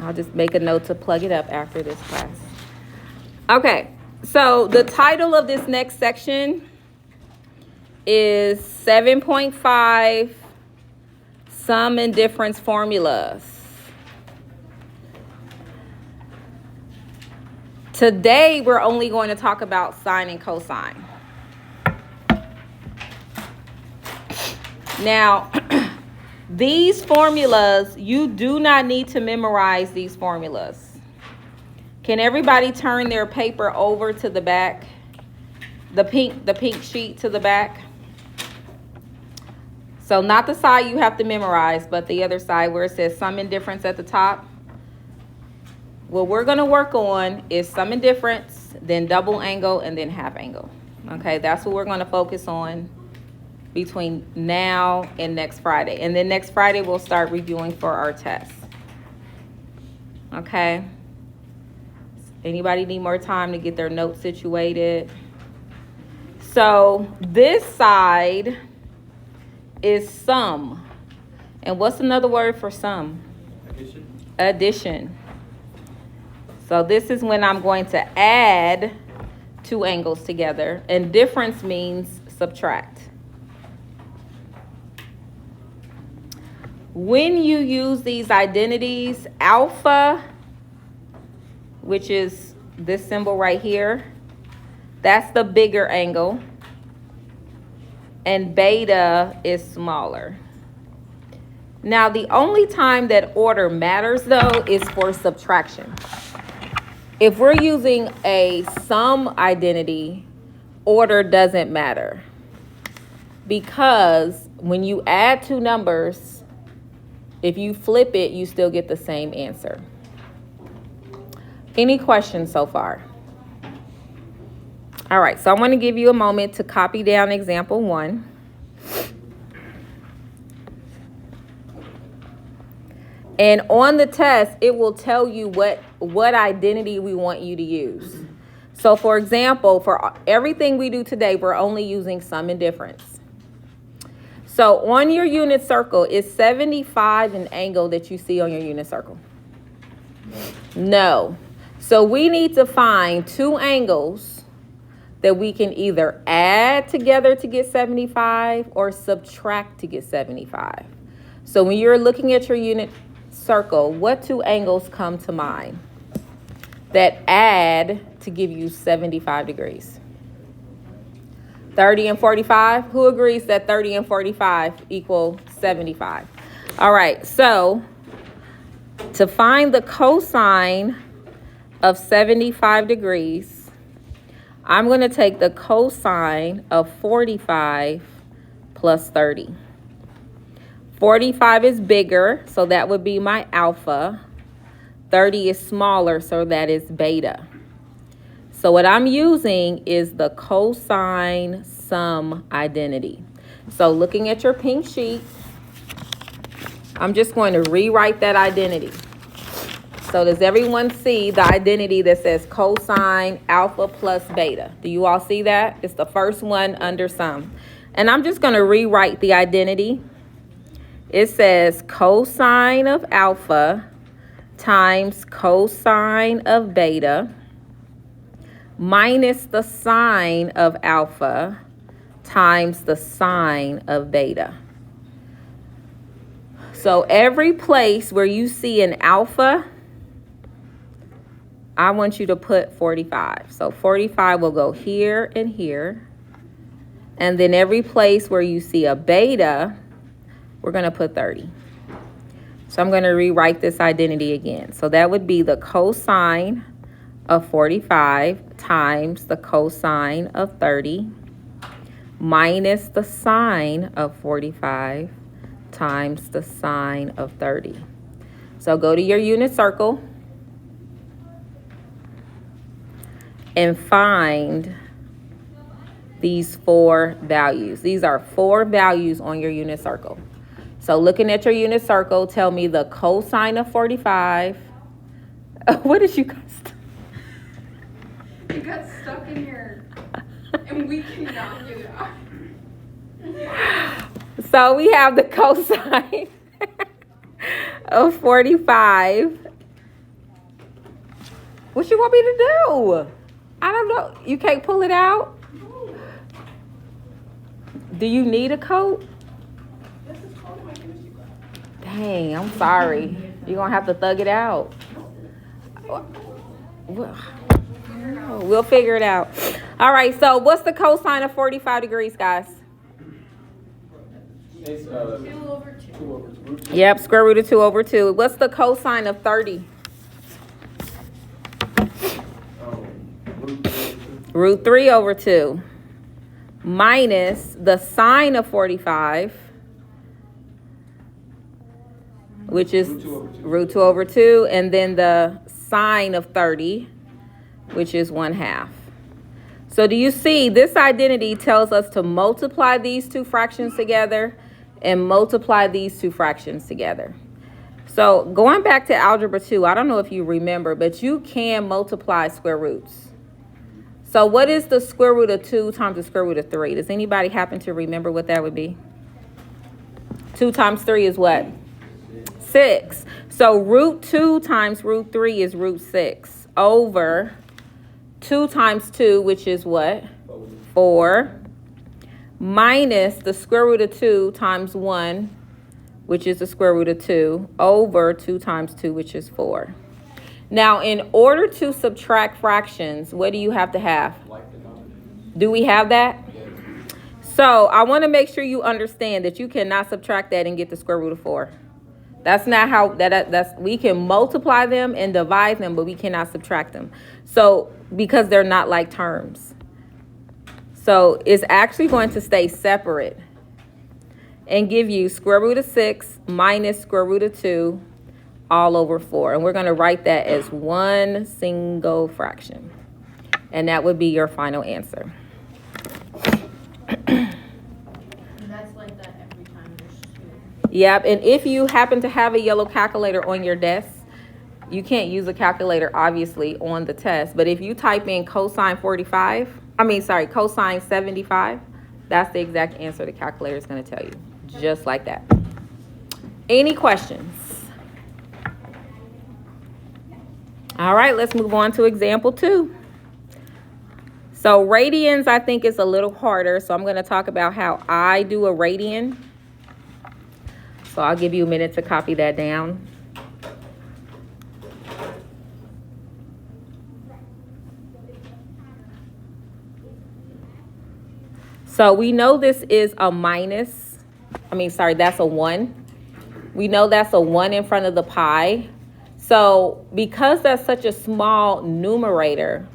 I'll just make a note to plug it up after this class. Okay, so the title of this next section is 7.5 Sum and Difference Formulas. Today, we're only going to talk about sine and cosine. Now, these formulas, you do not need to memorize these formulas. Can everybody turn their paper over to the back? The pink sheet to the back. So not the side you have to memorize, but the other side where it says sum and difference at the top. What we're going to work on is sum and difference, then double angle, and then half angle. Okay, that's what we're going to focus on between now and next Friday. And then next Friday, we'll start reviewing for our test. Okay. Anybody need more time to get their notes situated? So this side is sum. And what's another word for sum? Addition. So this is when I'm going to add two angles together. And difference means subtract. When you use these identities, alpha, which is this symbol right here, that's the bigger angle. And beta is smaller. Now, the only time that order matters, though, is for subtraction. If we're using a sum identity, order doesn't matter. Because when you add two numbers, if you flip it, you still get the same answer. Any questions so far? All right, so I'm going to give you a moment to copy down example 1. And on the test, it will tell you what identity we want you to use. So for example, for everything we do today, we're only using sum and difference. So on your unit circle, is 75 an angle that you see on your unit circle? No. So we need to find two angles that we can either add together to get 75 or subtract to get 75. So when you're looking at your unit circle, what two angles come to mind that add to give you 75 degrees? 30 and 45. Who agrees that 30 and 45 equal 75? All right, so to find the cosine of 75 degrees, I'm going to take the cosine of 45 plus 30. 45 is bigger, so that would be my alpha. 30 is smaller, so that is beta. So what I'm using is the cosine sum identity. So looking at your pink sheet, I'm just going to rewrite that identity. So does everyone see the identity that says cosine alpha plus beta? Do you all see that? It's the first one under sum. And I'm just going to rewrite the identity. It says cosine of alpha times cosine of beta minus the sine of alpha times the sine of beta. So every place where you see an alpha, I want you to put 45. So 45 will go here and here. And then every place where you see a beta, we're going to put 30. So I'm going to rewrite this identity again. So that would be the cosine of 45 times the cosine of 30 minus the sine of 45 times the sine of 30. So go to your unit circle and find these four values. These are four values on your unit circle. So looking at your unit circle, tell me the cosine of 45. What did you guys do? You got stuck in here, and we cannot get it out. So we have the cosine of 45 What you want me to do? I don't know. You can't pull it out? Do you need a coat? Dang, I'm sorry. You're going to have to thug it out. We'll figure it out. All right, so what's the cosine of 45 degrees, guys? It's 2 over 2. Yep, square root of 2 over 2. What's the cosine of 30? Root 3 over 2. Minus the sine of 45, which is root 2 over 2. And then the sine of 30, which is 1/2. So do you see, this identity tells us to multiply these two fractions together and multiply these two fractions together. So going back to algebra 2, I don't know if you remember, but you can multiply square roots. So what is the square root of 2 times the square root of 3? Does anybody happen to remember what that would be? 2 times 3 is what? 6. So root 2 times root 3 is root 6 over 2 times 2, which is what? 4. Minus the square root of 2 times 1, which is the square root of 2, over 2 times 2, which is 4. Now, in order to subtract fractions, what do you have to have? Do we have that? So I want to make sure you understand that you cannot subtract that and get the square root of 4. That's not how that's we can multiply them and divide them, but we cannot subtract them. So because they're not like terms. So it's actually going to stay separate and give you square root of 6 minus square root of 2 all over 4. And we're going to write that as one single fraction. And that would be your final answer. And that's like that every time there's 2. Yep. And if you happen to have a yellow calculator on your desk, you can't use a calculator, obviously, on the test. But if you type in cosine 75, that's the exact answer the calculator is going to tell you. Just like that. Any questions? All right, let's move on to example 2. So radians, I think, is a little harder. So I'm going to talk about how I do a radian. So I'll give you a minute to copy that down. So we know this is a that's a 1. We know that's a 1 in front of the pi. So because that's such a small numerator,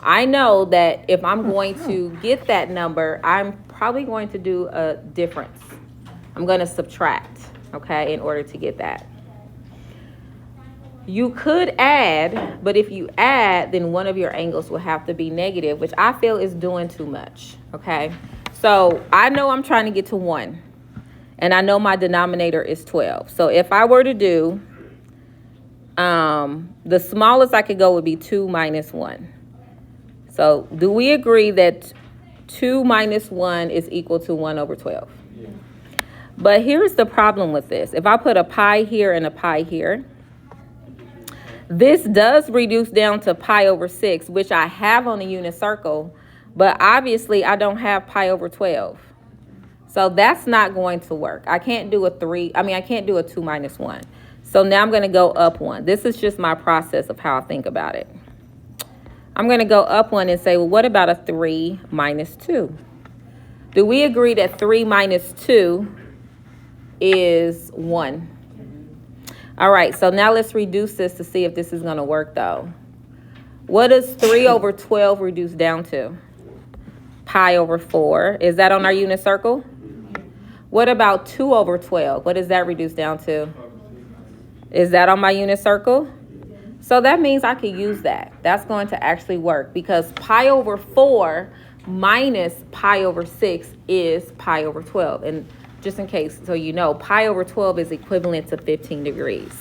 I know that if I'm going to get that number, I'm probably going to do a difference. I'm going to subtract, okay, in order to get that. You could add, but if you add, then one of your angles will have to be negative, which I feel is doing too much, okay? So I know I'm trying to get to 1, and I know my denominator is 12. So if I were to do, the smallest I could go would be 2 minus 1. So do we agree that 2 minus 1 is equal to 1 over 12? Yeah. But here's the problem with this. If I put a pi here and a pi here, this does reduce down to pi over 6, which I have on a unit circle, but obviously I don't have pi over 12. So that's not going to work. I can't do a 2 minus 1. So now I'm going to go up 1. This is just my process of how I think about it. I'm going to go up 1 and say, well, what about a 3 minus 2? Do we agree that 3 minus 2 is 1? All right, so now let's reduce this to see if this is going to work, though. What does 3 over 12 reduce down to? Pi over 4. Is that on our unit circle? What about 2 over 12? What does that reduce down to? Is that on my unit circle? So that means I could use that. That's going to actually work because pi over 4 minus pi over 6 is pi over 12. And just in case, so you know, pi over 12 is equivalent to 15 degrees.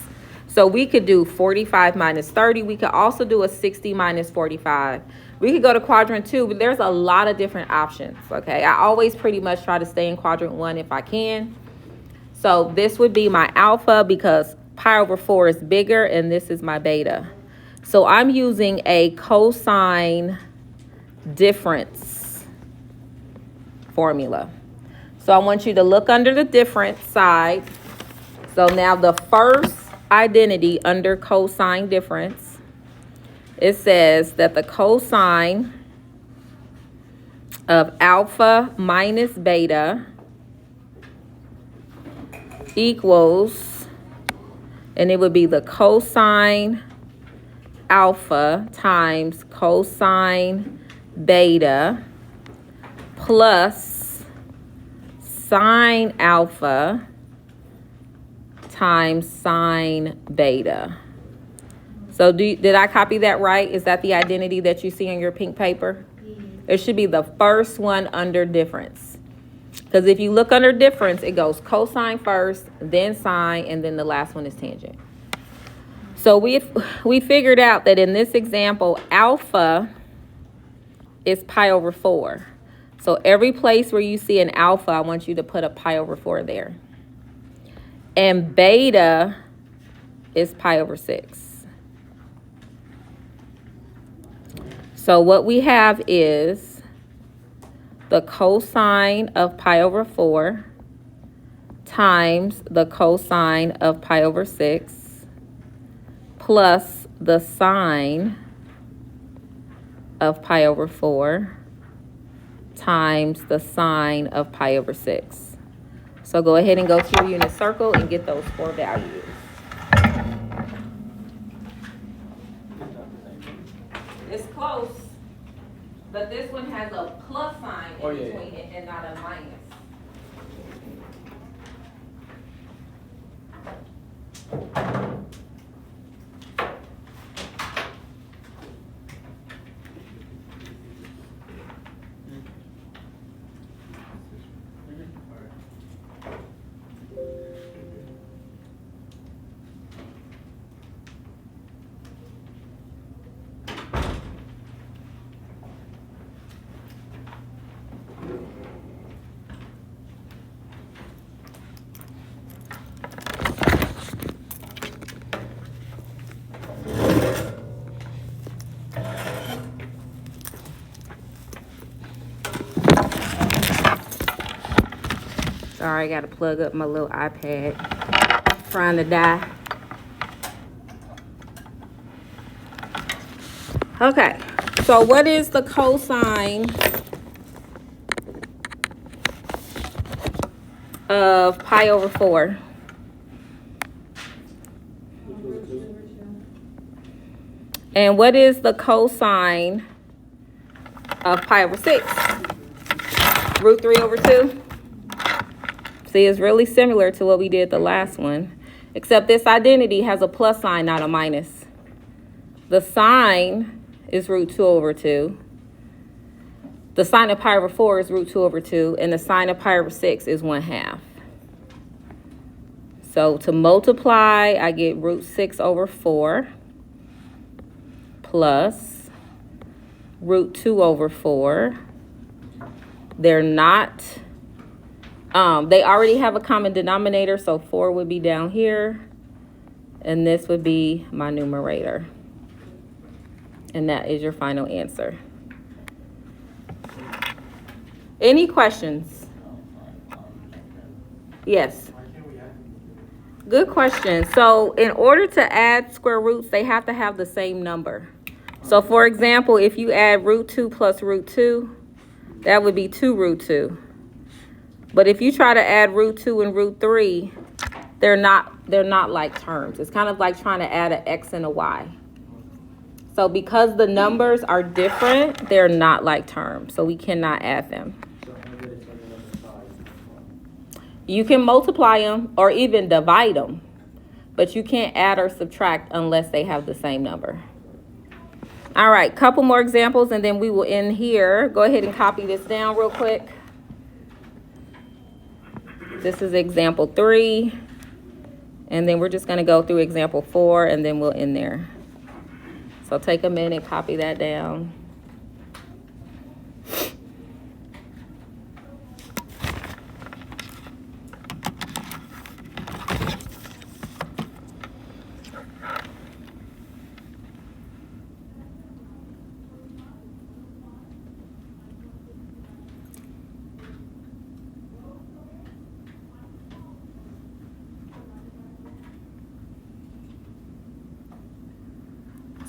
So we could do 45 minus 30. We could also do a 60 minus 45. We could go to quadrant 2, but there's a lot of different options, okay? I always pretty much try to stay in quadrant 1 if I can. So this would be my alpha because pi over 4 is bigger, and this is my beta. So I'm using a cosine difference formula. So I want you to look under the difference side. So now the first identity under cosine difference, it says that the cosine of alpha minus beta equals, and it would be the cosine alpha times cosine beta plus sine alpha times sine beta. So did I copy that right? Is that the identity that you see on your pink paper? It should be the first one under difference. Because if you look under difference, it goes cosine first, then sine, and then the last one is tangent. So we figured out that in this example, alpha is pi over 4. So every place where you see an alpha, I want you to put a pi over 4 there. And beta is pi over 6. So what we have is the cosine of pi over 4 times the cosine of pi over 6 plus the sine of pi over 4 times the sine of pi over 6. So go ahead and go to your unit circle and get those 4 values. It's close, but this one has a plus sign in between it and not a minus. Sorry, I gotta plug up my little iPad. Trying to die. Okay, so what is the cosine of pi over 4? And what is the cosine of pi over 6? Root 3 over 2? See, it's really similar to what we did the last one, except this identity has a plus sign, not a minus. The sine is root 2 over 2. The sine of pi over 4 is root 2 over 2, and the sine of pi over 6 is 1/2. So to multiply, I get root 6 over 4 plus root 2 over 4. They're not, they already have a common denominator, so 4 would be down here, and this would be my numerator. And that is your final answer. Any questions? Yes. Good question. So in order to add square roots, they have to have the same number. So for example, if you add root 2 plus root 2, that would be 2 root 2. But if you try to add root 2 and root 3, they're not like terms. It's kind of like trying to add an x and a y. So because the numbers are different, they're not like terms. So we cannot add them. You can multiply them or even divide them, but you can't add or subtract unless they have the same number. All right, couple more examples and then we will end here. Go ahead and copy this down real quick. This is example 3, and then we're just going to go through example 4 and then we'll end there. So take a minute, copy that down.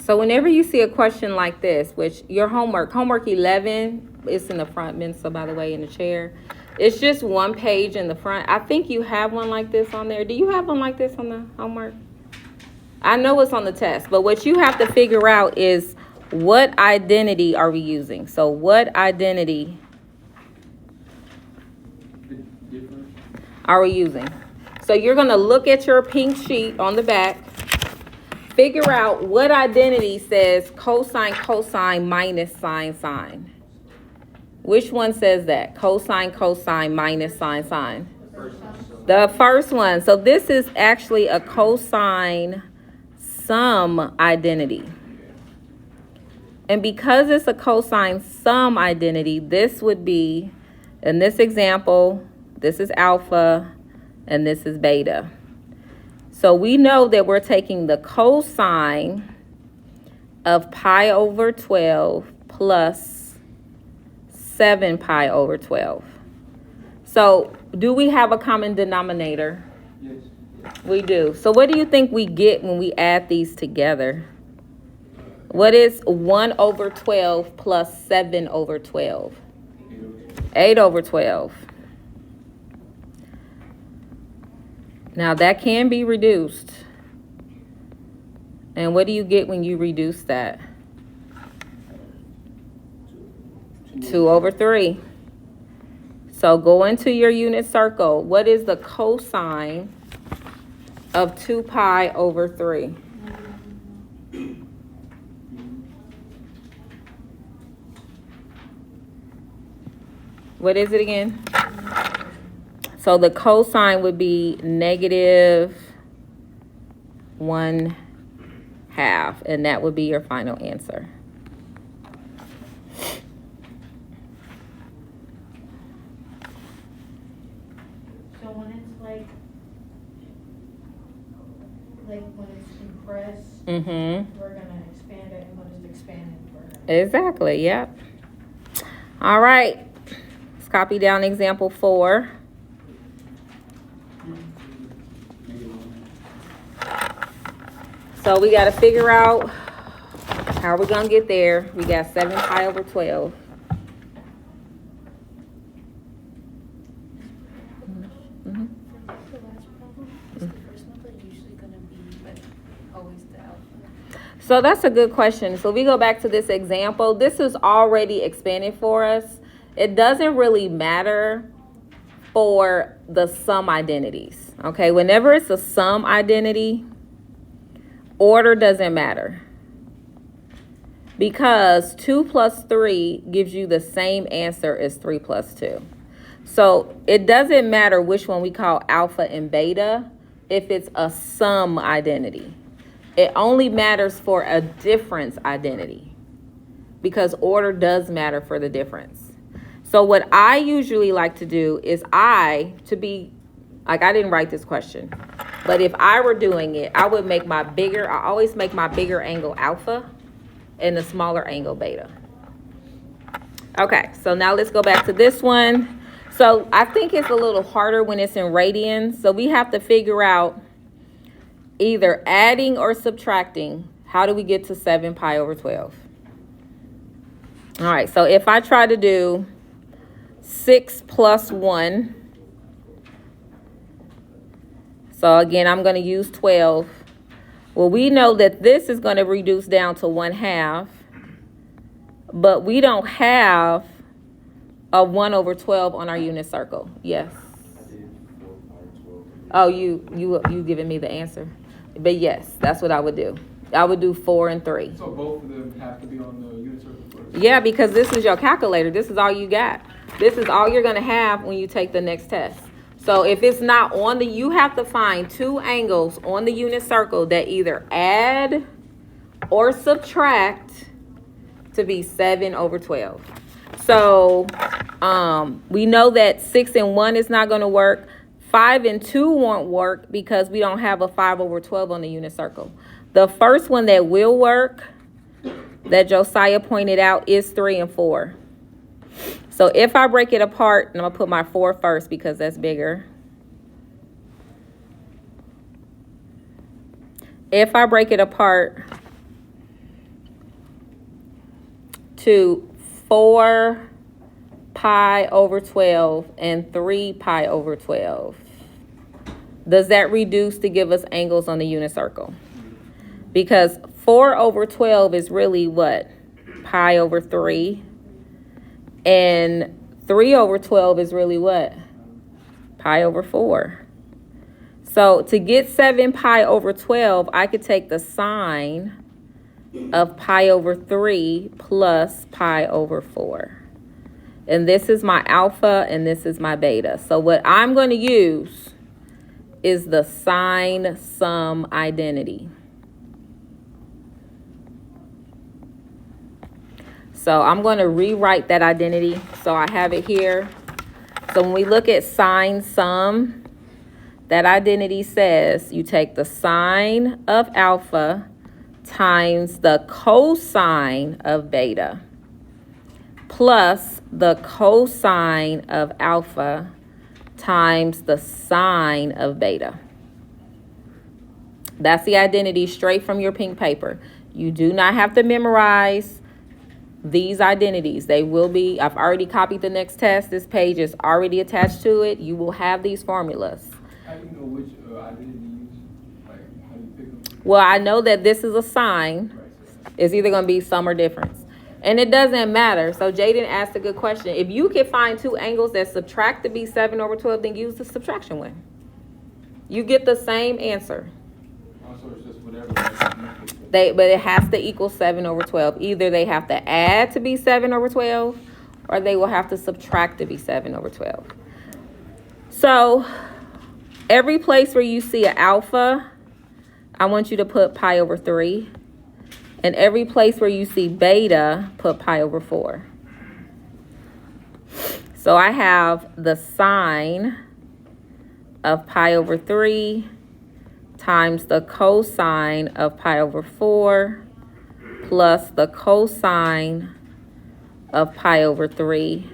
So whenever you see a question like this, which your homework 11, it's in the front, Mensa, by the way, in the chair. It's just one page in the front. I think you have one like this on there. Do you have one like this on the homework? I know it's on the test, but what you have to figure out is what identity are we using? So what identity are we using? So you're going to look at your pink sheet on the back. Figure out what identity says cosine minus sine. Which one says that? Cosine minus sine. The first one. So this is actually a cosine sum identity. And because it's a cosine sum identity, this would be, in this example, this is alpha and this is beta. So we know that we're taking the cosine of pi over 12 plus 7 pi over 12. So do we have a common denominator? Yes. We do. So what do you think we get when we add these together? What is 1 over 12 plus 7 over 12? 8 over 12. Now that can be reduced. And what do you get when you reduce that? 2 over 3. So go into your unit circle. What is the cosine of 2 pi over 3? What is it again? So the cosine would be -1/2, and that would be your final answer. So when it's like when it's compressed, we're gonna expand it, and when it's expanded, we're gonna... Exactly, yep. All right, let's copy down example 4. So we got to figure out how we're going to get there. We got 7 pi over 12. The last problem is the first number usually going to be like always the alpha. So that's a good question. So we go back to this example. This is already expanded for us. It doesn't really matter for the sum identities. Okay, whenever it's a sum identity, order doesn't matter. Because 2 plus 3 gives you the same answer as 3 plus 2. So it doesn't matter which one we call alpha and beta if it's a sum identity. It only matters for a difference identity because order does matter for the difference. So what I usually like to do is I didn't write this question, but if I were doing it, I would make I always make my bigger angle alpha and the smaller angle beta. Okay, so now let's go back to this one. So I think it's a little harder when it's in radians. So we have to figure out either adding or subtracting. How do we get to 7 pi over 12? All right, so if I try to do 6 plus 1. So again, I'm going to use 12. Well, we know that this is going to reduce down to 1/2. But we don't have a 1 over 12 on our unit circle. Yes. Oh, you giving me the answer. But yes, that's what I would do. I would do 4 and 3. So both of them have to be on the unit circle first? Yeah, because this is your calculator. This is all you got. This is all you're going to have when you take the next test. So if it's not on you have to find 2 angles on the unit circle that either add or subtract to be 7 over 12. So we know that 6 and 1 is not going to work. 5 and 2 won't work because we don't have a 5 over 12 on the unit circle. The first one that will work, that Josiah pointed out, is 3 and 4. So if I break it apart, and I'm going to put my 4 first because that's bigger. If I break it apart, to 4 pi over 12 and 3 pi over 12. Does that reduce to give us angles on the unit circle? Because 4 over 12 is really what? Pi over 3. And 3 over 12 is really what? Pi over 4. So to get 7 pi over 12, I could take the sine of pi over 3 plus pi over 4. And this is my alpha and this is my beta. So what I'm going to use is the sine sum identity. So I'm going to rewrite that identity. So I have it here. So when we look at sine sum, that identity says you take the sine of alpha times the cosine of beta plus the cosine of alpha times the sine of beta. That's the identity straight from your pink paper. You do not have to memorize these identities. They will be, I've already copied the next test. This page is already attached to it. You will have these formulas. How do you know which identity to use? Like, how do you pick them? Well, I know that this is a sine. Right. It's either going to be sum or difference. And it doesn't matter. So Jaden asked a good question. If you can find two angles that subtract to be 7 over 12, then use the subtraction one. You get the same answer. Also, it's just whatever. But it has to equal 7 over 12. Either they have to add to be 7 over 12, or they will have to subtract to be 7 over 12. So every place where you see an alpha, I want you to put pi over 3. And every place where you see beta, put pi over 4. So I have the sine of pi over 3 times the cosine of pi over 4 plus the cosine of pi over 3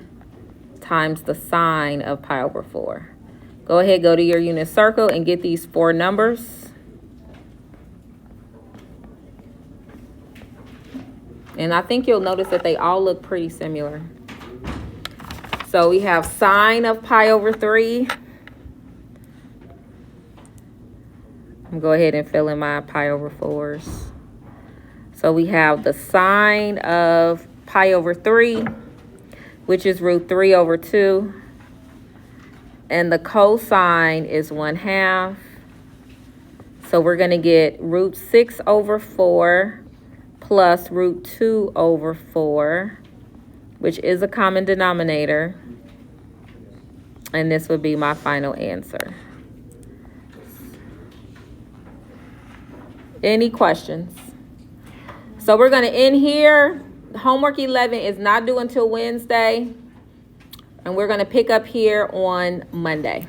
times the sine of pi over 4. Go ahead, go to your unit circle and get these 4 numbers. And I think you'll notice that they all look pretty similar. So we have sine of pi over 3. I'm going to go ahead and fill in my pi over 4s. So we have the sine of pi over 3, which is root 3 over 2. And the cosine is 1/2. So we're going to get root 6 over 4 plus root 2 over 4, which is a common denominator. And this would be my final answer. Any questions? So we're going to end here. Homework 11 is not due until Wednesday. And we're going to pick up here on Monday.